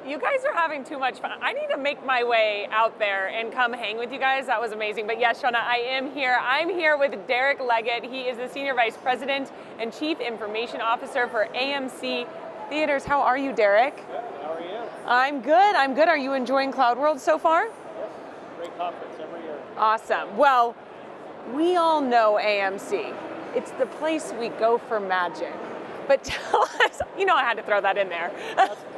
You guys are having too much fun. I need to make my way out there and come hang with you guys. That was amazing. But yes, Shauna, I am here. I'm here with Derrick Leggett. He is the Senior Vice President and Chief Information Officer for AMC Theatres. How are you, Derrick? Good. How are you? I'm good. Are you enjoying CloudWorld so far? Yes. Great conference every year. Awesome. Well, we all know AMC. It's the place we go for magic. But tell us, I had to throw that in there.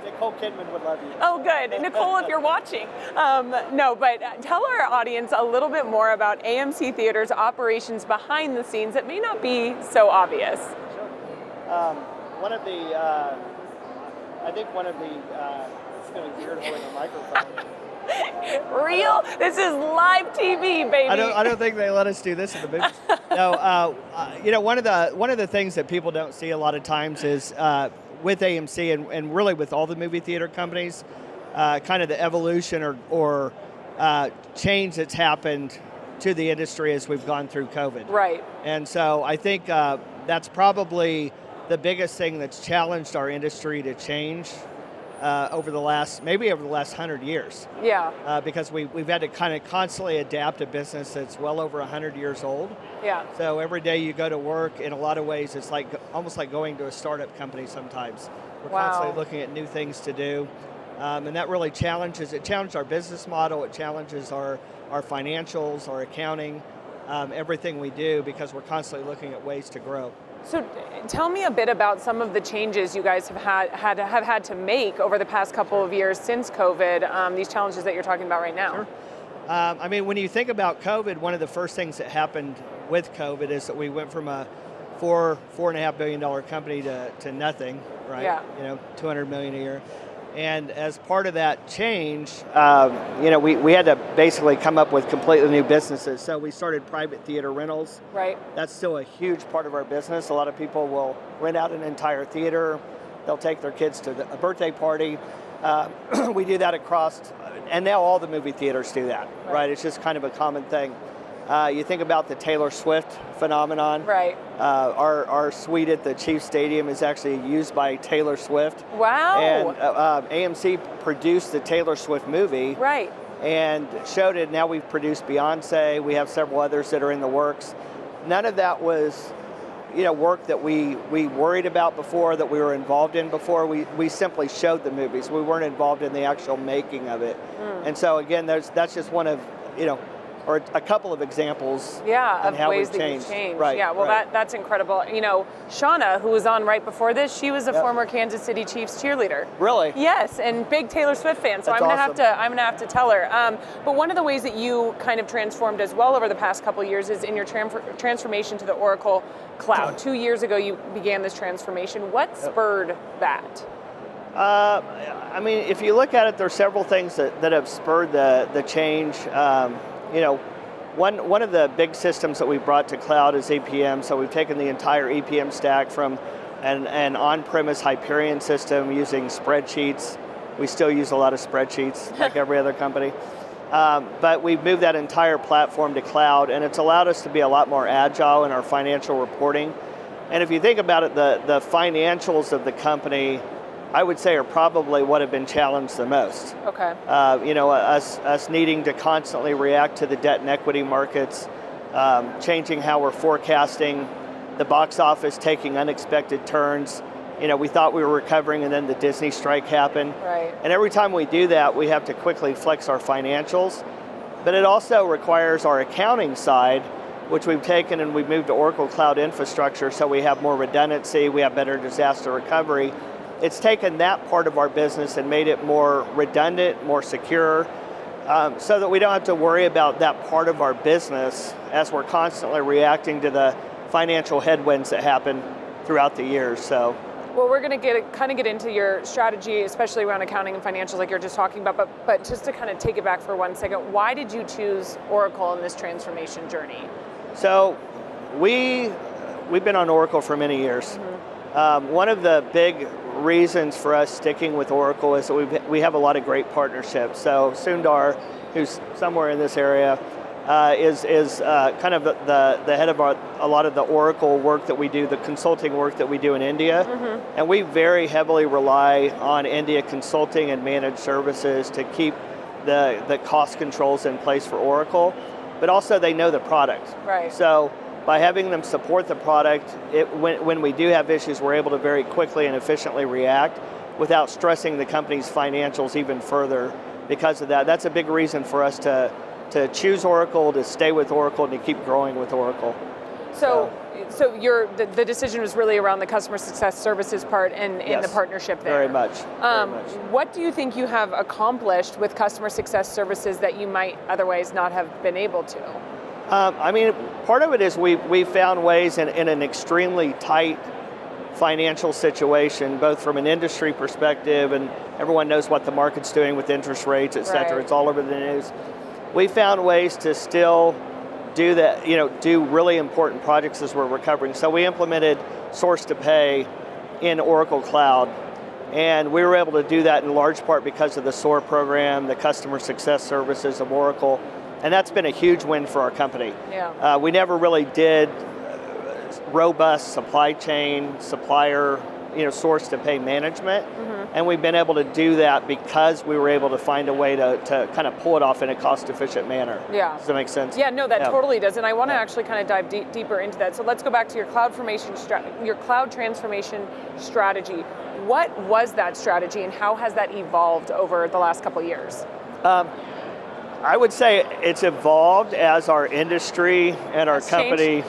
Nicole Kidman would love you. Oh, good. Nicole, if you're watching. But tell our audience a little bit more about AMC Theatres' operations behind the scenes that may not be so obvious. Sure. It's going to be weird holding a microphone. Real? This is live TV, baby. I don't think they let us do this in the movies. No, one of the things that people don't see a lot of times is with AMC and really with all the movie theater companies, kind of the evolution or change that's happened to the industry as we've gone through COVID. Right. And so I think that's probably the biggest thing that's challenged our industry to change over the last 100 years. Yeah. Because we've had to kind of constantly adapt a business that's well over 100 years old. Yeah. So every day you go to work, in a lot of ways, it's almost like going to a startup company sometimes. We're constantly looking at new things to do. And that really challenged our business model, it challenges our financials, our accounting, everything we do, because we're constantly looking at ways to grow. So tell me a bit about some of the changes you guys have had to make over the past couple of years since COVID, these challenges that you're talking about right now. Sure. When you think about COVID, one of the first things that happened with COVID is that we went from a $4.5 billion company to nothing, right? Yeah. $200 million a year. And as part of that change, we had to basically come up with completely new businesses. So we started private theater rentals. Right. That's still a huge part of our business. A lot of people will rent out an entire theater. They'll take their kids to a birthday party. We do that across, and now all the movie theaters do that, right? It's just kind of a common thing. You think about the Taylor Swift phenomenon. Right. Our suite at the Chiefs Stadium is actually used by Taylor Swift. Wow. And AMC produced the Taylor Swift movie. Right. And showed it. Now we've produced Beyonce. We have several others that are in the works. None of that was, work that we worried about before, that we were involved in before. We simply showed the movies. We weren't involved in the actual making of it. And so again, that's just one of, or a couple of examples of how ways we've that changed. you've changed. Right, yeah, well, right. That's incredible. Shauna, who was on right before this, she was a former Kansas City Chiefs cheerleader. Really? Yes, and big Taylor Swift fan. So That's I'm awesome. gonna have to tell her. But one of the ways that you kind of transformed as well over the past couple of years is in your transformation to the Oracle Cloud. 2 years ago, you began this transformation. What spurred that? If you look at it, there are several things that have spurred the change. One of the big systems that we brought to cloud is EPM. So we've taken the entire EPM stack from an on-premise Hyperion system using spreadsheets. We still use a lot of spreadsheets, like every other company. But we've moved that entire platform to cloud, and it's allowed us to be a lot more agile in our financial reporting. And if you think about it, the financials of the company, I would say, are probably what have been challenged the most. Okay. Us needing to constantly react to the debt and equity markets, changing how we're forecasting, the box office taking unexpected turns. We thought we were recovering, and then the Disney strike happened. Right. And every time we do that, we have to quickly flex our financials. But it also requires our accounting side, which we've taken and we've moved to Oracle Cloud Infrastructure, so we have more redundancy, we have better disaster recovery. It's taken that part of our business and made it more redundant, more secure, so that we don't have to worry about that part of our business as we're constantly reacting to the financial headwinds that happen throughout the years. So, well, we're going to get into your strategy, especially around accounting and financials, like you're just talking about. But just to kind of take it back for 1 second, why did you choose Oracle in this transformation journey? So, we've been on Oracle for many years. One of the big reasons for us sticking with Oracle is that we have a lot of great partnerships. So Sundar, who's somewhere in this area, is kind of the head of a lot of the Oracle work that we do, the consulting work that we do in India. And we very heavily rely on India consulting and managed services to keep the cost controls in place for Oracle, but also they know the product. Right. So by having them support the product, when we do have issues, we're able to very quickly and efficiently react without stressing the company's financials even further because of that. That's a big reason for us to choose Oracle, to stay with Oracle, and to keep growing with Oracle. So the decision was really around the customer success services part and the partnership there. Very much. What do you think you have accomplished with customer success services that you might otherwise not have been able to? I mean, part of it is we found ways in an extremely tight financial situation, both from an industry perspective, and everyone knows what the market's doing with interest rates, et cetera. Right. It's all over the news. We found ways to still do that, do really important projects as we're recovering. So we implemented source to pay in Oracle Cloud, and we were able to do that in large part because of the SOAR program, the customer success services of Oracle, and that's been a huge win for our company. Yeah. We never really did robust supply chain, supplier, source to pay management, and we've been able to do that because we were able to find a way to kind of pull it off in a cost-efficient manner. Yeah. Does that make sense? Yeah, no, that totally does, and I want to actually kind of dive deeper into that. So let's go back to your cloud transformation strategy. What was that strategy, and how has that evolved over the last couple of years? I would say it's evolved as our industry and our company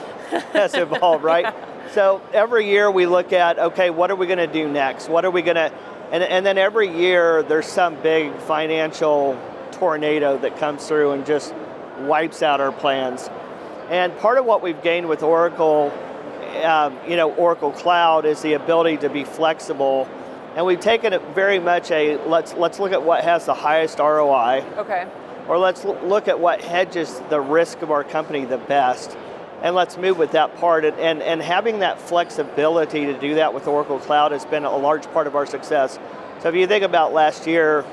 has evolved, right? Yeah. So every year we look at, okay, what are we going to do next? What are we going to, and then every year there's some big financial tornado that comes through and just wipes out our plans. And part of what we've gained with Oracle, Oracle Cloud, is the ability to be flexible. And we've taken it very much let's look at what has the highest ROI. Okay. Or let's look at what hedges the risk of our company the best. And let's move with that part. And having that flexibility to do that with Oracle Cloud has been a large part of our success. So if you think about last year,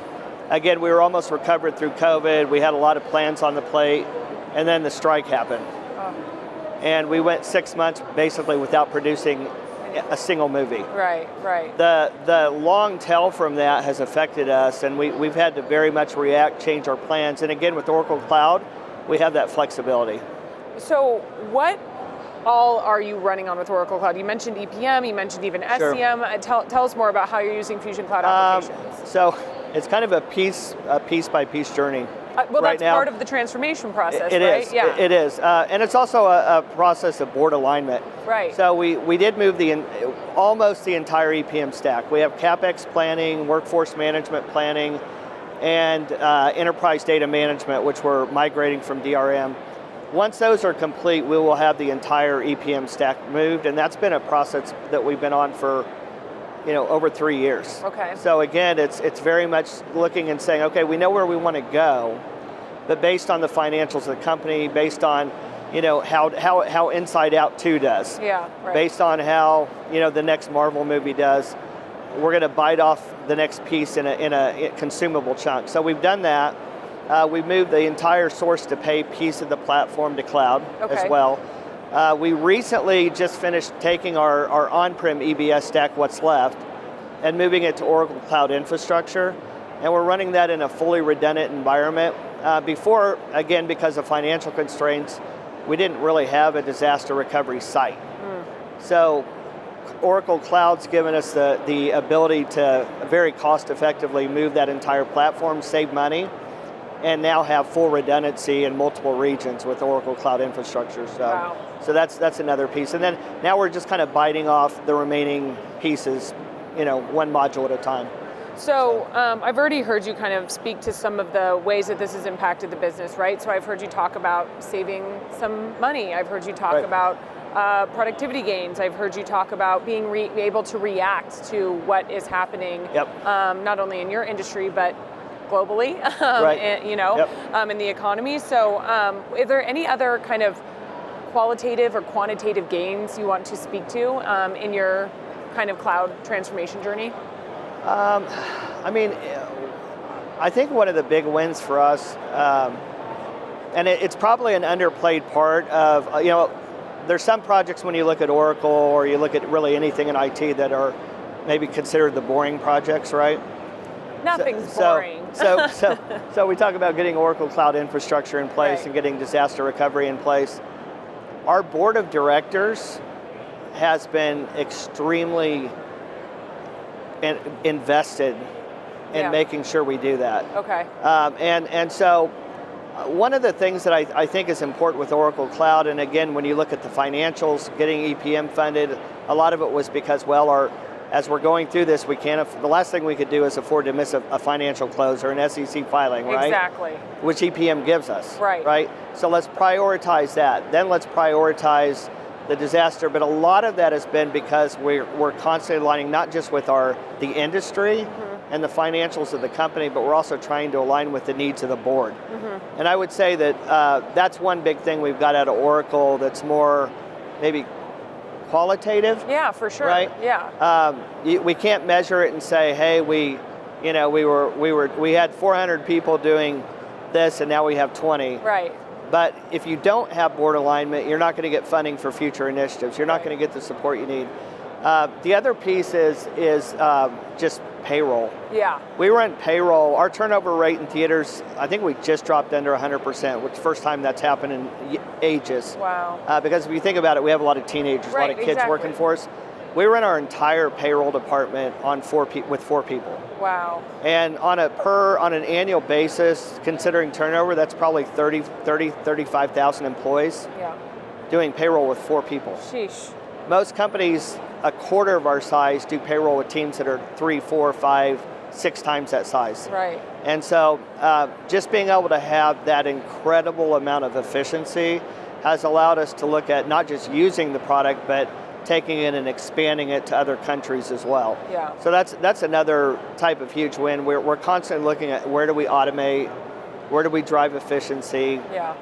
again, we were almost recovered through COVID. We had a lot of plans on the plate, and then the strike happened. And we went 6 months basically without producing a single movie. Right. The long tail from that has affected us, and we've had to very much react, change our plans. And again, with Oracle Cloud, we have that flexibility. So what all are you running on with Oracle Cloud? You mentioned EPM, you mentioned even SCM. Sure. Tell us more about how you're using Fusion Cloud applications. So it's kind of a piece by piece journey. Well, right that's now, part of the transformation process, it right? Is. Yeah. It is. And it's also a process of board alignment. Right. So we did move almost the entire EPM stack. We have CapEx planning, workforce management planning, and enterprise data management, which we're migrating from DRM. Once those are complete, we will have the entire EPM stack moved, and that's been a process that we've been on for over 3 years. Okay. So again, it's very much looking and saying, okay, we know where we want to go, but based on the financials of the company, based on how Inside Out 2 does, based on how the next Marvel movie does, we're going to bite off the next piece in a consumable chunk. So we've done that. We've moved the entire source to pay piece of the platform to cloud as well. We recently just finished taking our on-prem EBS stack, what's left, and moving it to Oracle Cloud Infrastructure. And we're running that in a fully redundant environment. Before, again, because of financial constraints, we didn't really have a disaster recovery site. So Oracle Cloud's given us the ability to very cost effectively move that entire platform, save money, and now have full redundancy in multiple regions with Oracle Cloud Infrastructure. So that's another piece. And then now we're just kind of biting off the remaining pieces, one module at a time. So I've already heard you kind of speak to some of the ways that this has impacted the business, right? So I've heard you talk about saving some money. I've heard you talk about productivity gains. I've heard you talk about being able to react to what is happening, not only in your industry, but globally, in the economy. So are there any other kind of qualitative or quantitative gains you want to speak to in your kind of cloud transformation journey? I think one of the big wins for us And it's probably an underplayed part of, there's some projects when you look at Oracle or you look at really anything in IT that are maybe considered the boring projects, right? Nothing's boring. So we talk about getting Oracle Cloud infrastructure in place and getting disaster recovery in place. Our board of directors has been extremely invested in making sure we do that. Okay. And so one of the things that I think is important with Oracle Cloud, and again, when you look at the financials, getting EPM funded, a lot of it was because, as we're going through this, the last thing we could do is afford to miss a financial close or an SEC filing, right? Exactly. Which EPM gives us, right? Right. So let's prioritize that. Then let's prioritize the disaster. But a lot of that has been because we're constantly aligning not just with the industry and the financials of the company, but we're also trying to align with the needs of the board. And I would say that that's one big thing we've got out of Oracle that's more maybe qualitative. Yeah, for sure. Right? Yeah. We can't measure it and say, hey, we had 400 people doing this and now we have 20. Right. But if you don't have board alignment, you're not going to get funding for future initiatives. You're not going to get the support you need. The other piece is just payroll. Yeah. We run payroll. Our turnover rate in theaters, I think we just dropped under 100%, which is the first time that's happened in ages. Wow. Because if you think about it, we have a lot of teenagers, a lot of kids working for us. We run our entire payroll department with 4 people. Wow. And on an annual basis, considering turnover, that's probably 35,000 employees doing payroll with 4 people. Sheesh. Most companies, a quarter of our size, do payroll with teams that are 3, 4, 5, 6 times that size. Right. And so just being able to have that incredible amount of efficiency has allowed us to look at not just using the product, but taking it and expanding it to other countries as well. Yeah. So that's another type of huge win. We're constantly looking at where do we automate, where do we drive efficiency. Yeah.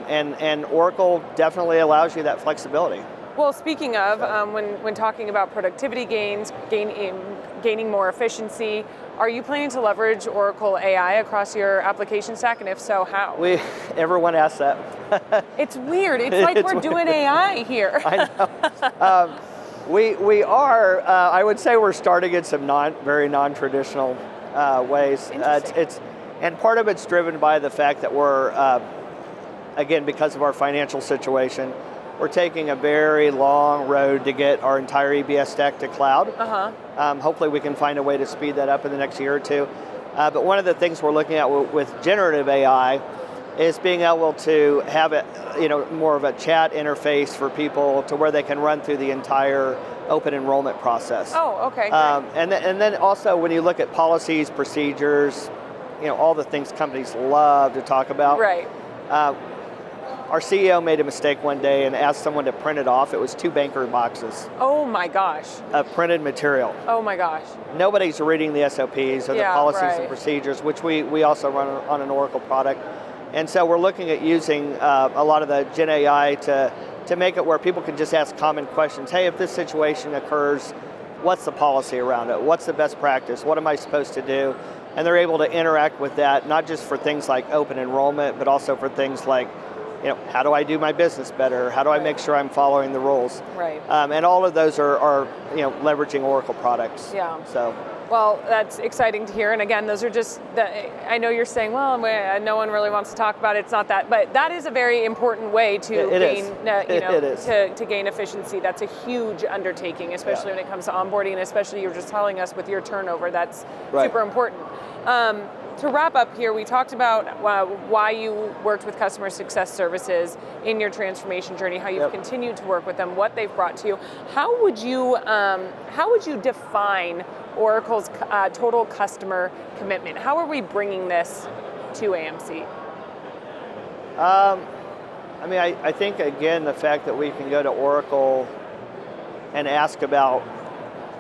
And Oracle definitely allows you that flexibility. Well, speaking of, when talking about productivity gains, gaining more efficiency, are you planning to leverage Oracle AI across your application stack, and if so, how? Everyone asks that. It's weird. It's like we're doing AI here. I know. We are. I would say we're starting in some very non-traditional ways. And part of it's driven by the fact that we're, again, because of our financial situation, we're taking a very long road to get our entire EBS stack to cloud. Hopefully we can find a way to speed that up in the next year or two. But one of the things we're looking at with generative AI is being able to have more of a chat interface for people to where they can run through the entire open enrollment process. Oh, okay. And then also when you look at policies, procedures, all the things companies love to talk about. Right. Our CEO made a mistake one day and asked someone to print it off. It was 2 banker boxes. Oh my gosh. Of printed material. Oh my gosh. Nobody's reading the SOPs or the policies and procedures, which we also run on an Oracle product. And so we're looking at using a lot of the Gen AI to make it where people can just ask common questions. Hey, if this situation occurs, what's the policy around it? What's the best practice? What am I supposed to do? And they're able to interact with that, not just for things like open enrollment, but also for things like, how do I do my business better? How do I make sure I'm following the rules? Right. And all of those are leveraging Oracle products. Yeah. So. Well, that's exciting to hear. And again, those are just, I know you're saying, well, no one really wants to talk about it. It's not that, but that is a very important way to to gain efficiency. That's a huge undertaking, especially when it comes to onboarding, and especially you're just telling us with your turnover, that's super important. To wrap up here, we talked about why you worked with customer success services in your transformation journey, how you've continued to work with them, what they've brought to you. How would you define Oracle's total customer commitment? How are we bringing this to AMC? I think, again, the fact that we can go to Oracle and ask about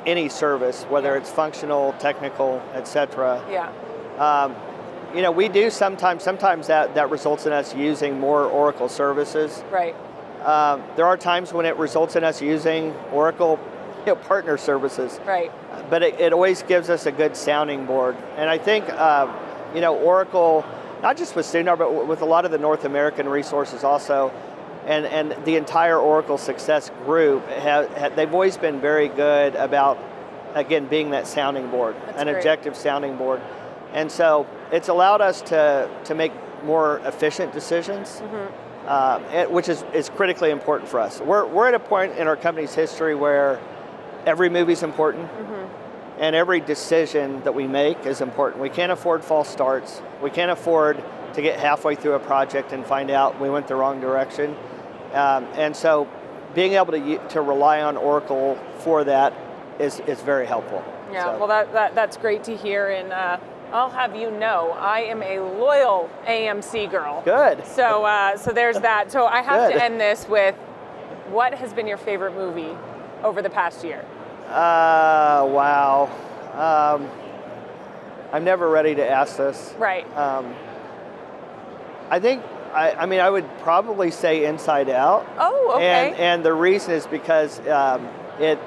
any service, whether it's functional, technical, etc. Yeah. We do sometimes that results in us using more Oracle services. Right. There are times when it results in us using Oracle partner services. Right. But it always gives us a good sounding board. And I think, Oracle not just with Sundar, but with a lot of the North American resources also. And the entire Oracle Success group, they've always been very good about, again, being that sounding board, an objective sounding board. And so it's allowed us to make more efficient decisions, which is critically important for us. We're at a point in our company's history where every movie's important, and every decision that we make is important. We can't afford false starts. We can't afford to get halfway through a project and find out we went the wrong direction. And so being able to rely on Oracle for that is very helpful. Yeah, so. well that's great to hear, and I'll have you know, I am a loyal AMC girl. Good. So there's that. So I have to end this with, what has been your favorite movie over the past year? Wow. I'm never ready to ask this. Right. I think, I would probably say Inside Out. Oh, okay. And the reason is because it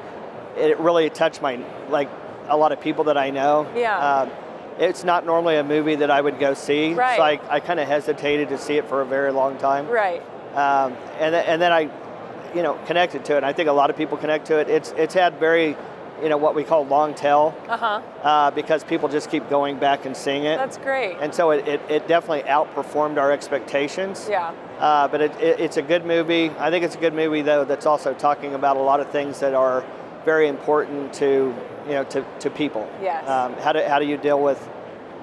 really touched a lot of people that I know. Yeah. It's not normally a movie that I would go see. Right. So I kind of hesitated to see it for a very long time. Right. And then I, connected to it. And I think a lot of people connect to it. It's had very, what we call long tail. Because people just keep going back and seeing it. That's great. And so it definitely outperformed our expectations. Yeah. But it's a good movie. I think it's a good movie though that's also talking about a lot of things that are very important to people. Yes. How do you deal with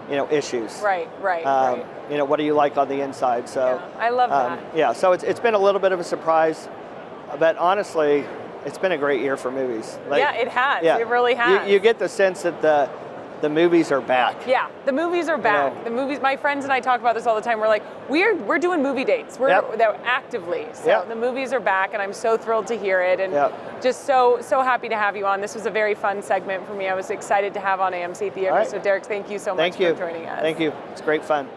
issues? Right. What do you like on the inside? So yeah, I love that. Yeah. So it's been a little bit of a surprise, but honestly, it's been a great year for movies. Yeah, it has. Yeah, it really has. You get the sense that the movies are back. Yeah, the movies are back. The movies. My friends and I talk about this all the time. We're like, we're doing movie dates. They're actively. So the movies are back, and I'm so thrilled to hear it, and just so happy to have you on. This was a very fun segment for me. I was excited to have on AMC Theatres. Right. So Derrick, thank you so much for joining us. Thank you. It's great fun.